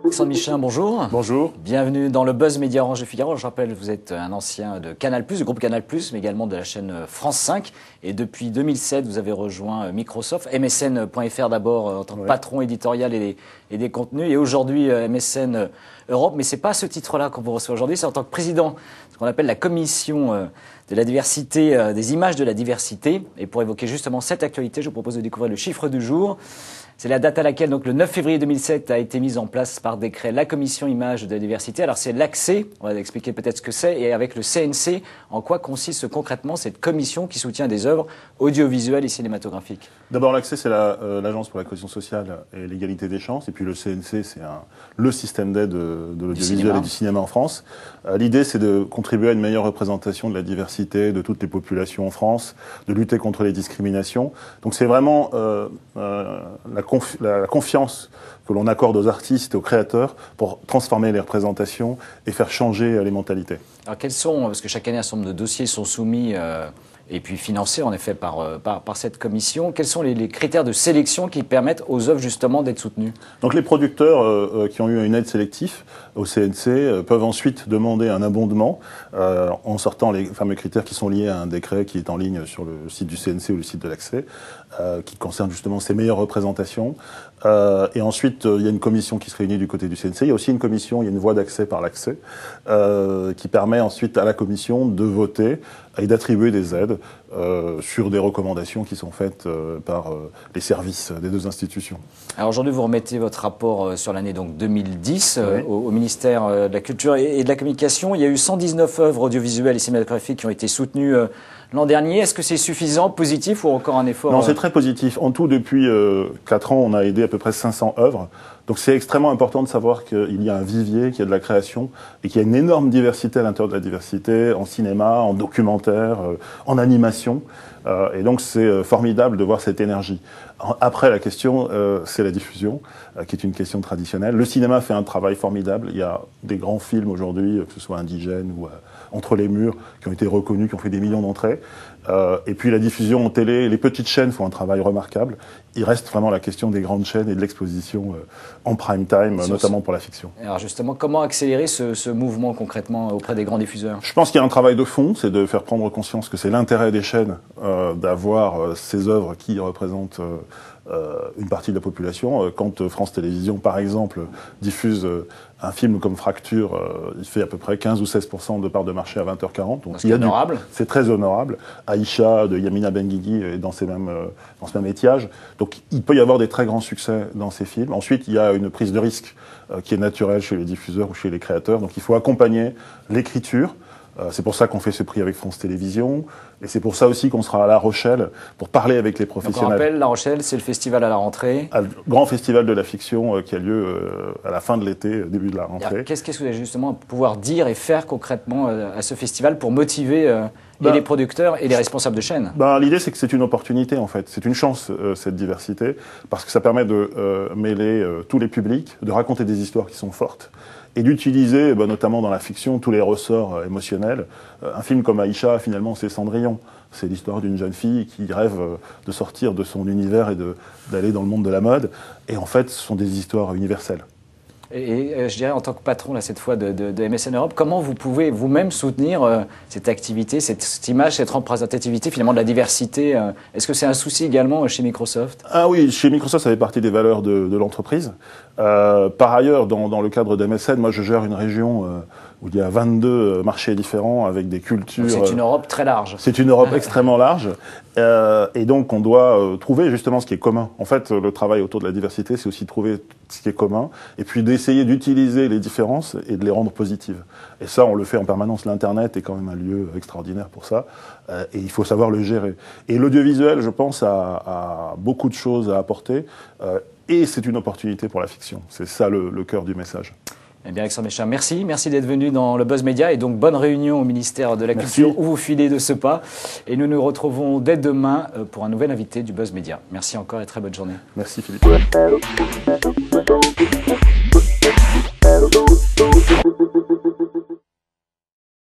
Alexandre Michelin, bonjour. Bonjour. Bienvenue dans le Buzz Média Orange de Figaro. Je rappelle, vous êtes un ancien de Canal+, du groupe Canal+, mais également de la chaîne France 5. Et depuis 2007, vous avez rejoint Microsoft, MSN.fr d'abord en tant que patron éditorial et des contenus. Et aujourd'hui, MSN Europe. Mais ce n'est pas ce titre-là qu'on vous reçoit aujourd'hui, c'est en tant que président de ce qu'on appelle la commission de la diversité, des images de la diversité. Et pour évoquer justement cette actualité, je vous propose de découvrir le chiffre du jour. C'est la date à laquelle, donc le 9 février 2007, a été mise en place par décret la commission images de la diversité. Alors c'est l'ACSE, on va expliquer peut-être ce que c'est, et avec le CNC, en quoi consiste concrètement cette commission qui soutient des œuvres audiovisuelles et cinématographiques? D'abord, l'ACSE, c'est l'Agence pour la cohésion sociale et l'égalité des chances. Et puis le CNC, c'est le système d'aide de l'audiovisuel et du cinéma en France. L'idée, c'est de contribuer à une meilleure représentation de la diversité de toutes les populations en France, de lutter contre les discriminations. Donc c'est vraiment la confiance que l'on accorde aux artistes et aux créateurs pour transformer les représentations et faire changer les mentalités. Alors quels sont, parce que chaque année un certain nombre de dossiers sont soumis et puis financés en effet par cette commission, quels sont les critères de sélection qui permettent aux œuvres justement d'être soutenues? Donc les producteurs qui ont eu une aide sélective au CNC peuvent ensuite demander un abondement en sortant les fameux critères qui sont liés à un décret qui est en ligne sur le site du CNC ou le site de l'ACSE, qui concerne justement ces meilleures représentations. Et ensuite, il y a une commission qui se réunit du côté du CNC. Il y a aussi une commission, il y a une voie d'accès par l'ACSE qui permet ensuite à la commission de voter et d'attribuer des aides sur des recommandations qui sont faites par les services des deux institutions. Alors aujourd'hui, vous remettez votre rapport sur l'année donc 2010 au ministère de la Culture et de la Communication. Il y a eu 119 œuvres audiovisuelles et cinématographiques qui ont été soutenues l'an dernier. Est-ce que c'est suffisant, positif ou encore un effort? Non, c'est très positif. En tout, depuis 4 ans, on a aidé à peu près 500 œuvres. Donc c'est extrêmement important de savoir qu'il y a un vivier, qu'il y a de la création et qu'il y a une énorme diversité à l'intérieur de la diversité, en cinéma, en documentaire, en animation. Et donc c'est formidable de voir cette énergie. Après, la question, c'est la diffusion, qui est une question traditionnelle. Le cinéma fait un travail formidable. Il y a des grands films aujourd'hui, que ce soit Indigène ou Entre les murs, qui ont été reconnus, qui ont fait des millions d'entrées. Et puis la diffusion en télé, les petites chaînes font un travail remarquable. Il reste vraiment la question des grandes chaînes et de l'exposition en prime time, notamment pour la fiction. Alors justement, comment accélérer ce mouvement concrètement auprès des grands diffuseurs? Je pense qu'il y a un travail de fond, c'est de faire prendre conscience que c'est l'intérêt des chaînes d'avoir ces œuvres qui représentent une partie de la population. Quand France Télévisions, par exemple, diffuse un film comme Fracture, il fait à peu près 15 ou 16% de part de marché à 20h40. Donc c'est honorable. C'est très honorable. Aïcha de Yamina Benguigui est dans ce même étiage. Donc il peut y avoir des très grands succès dans ces films. Ensuite, il y a une prise de risque qui est naturelle chez les diffuseurs ou chez les créateurs. Donc il faut accompagner l'écriture. C'est pour ça qu'on fait ce prix avec France Télévisions. Et c'est pour ça aussi qu'on sera à La Rochelle pour parler avec les professionnels. Donc on rappelle, La Rochelle, c'est le festival à la rentrée. Le grand festival de la fiction qui a lieu à la fin de l'été, début de la rentrée. Qu'est-ce que vous allez justement pouvoir dire et faire concrètement à ce festival pour motiver et les producteurs et les responsables de chaînes? L'idée, c'est que c'est une opportunité, en fait. C'est une chance, cette diversité, parce que ça permet de mêler tous les publics, de raconter des histoires qui sont fortes, et d'utiliser, notamment dans la fiction, tous les ressorts émotionnels. Un film comme Aïcha, finalement, c'est Cendrillon. C'est l'histoire d'une jeune fille qui rêve de sortir de son univers et d'aller dans le monde de la mode. Et en fait, ce sont des histoires universelles. Et je dirais, en tant que patron, là, cette fois, de MSN Europe, comment vous pouvez vous-même soutenir cette activité, cette image, cette représentativité, finalement, de la diversité? Est-ce que c'est un souci également chez Microsoft? Ah oui, chez Microsoft, ça fait partie des valeurs de l'entreprise. Par ailleurs, dans le cadre d'MSN, moi, je gère une région où il y a 22 marchés différents avec des cultures. C'est une Europe très large. C'est une Europe extrêmement large. Et donc, on doit trouver justement ce qui est commun. En fait, le travail autour de la diversité, c'est aussi trouver ce qui est commun et puis d'essayer d'utiliser les différences et de les rendre positives. Et ça, on le fait en permanence. L'Internet est quand même un lieu extraordinaire pour ça. Et il faut savoir le gérer. Et l'audiovisuel, je pense, a beaucoup de choses à apporter. Et c'est une opportunité pour la fiction. C'est ça le cœur du message. Eh bien, Alexandre Michelin, merci d'être venu dans le Buzz Média et donc bonne réunion au ministère de la Culture où vous filez de ce pas. Et nous nous retrouvons dès demain pour un nouvel invité du Buzz Média. Merci encore et très bonne journée. Merci Philippe.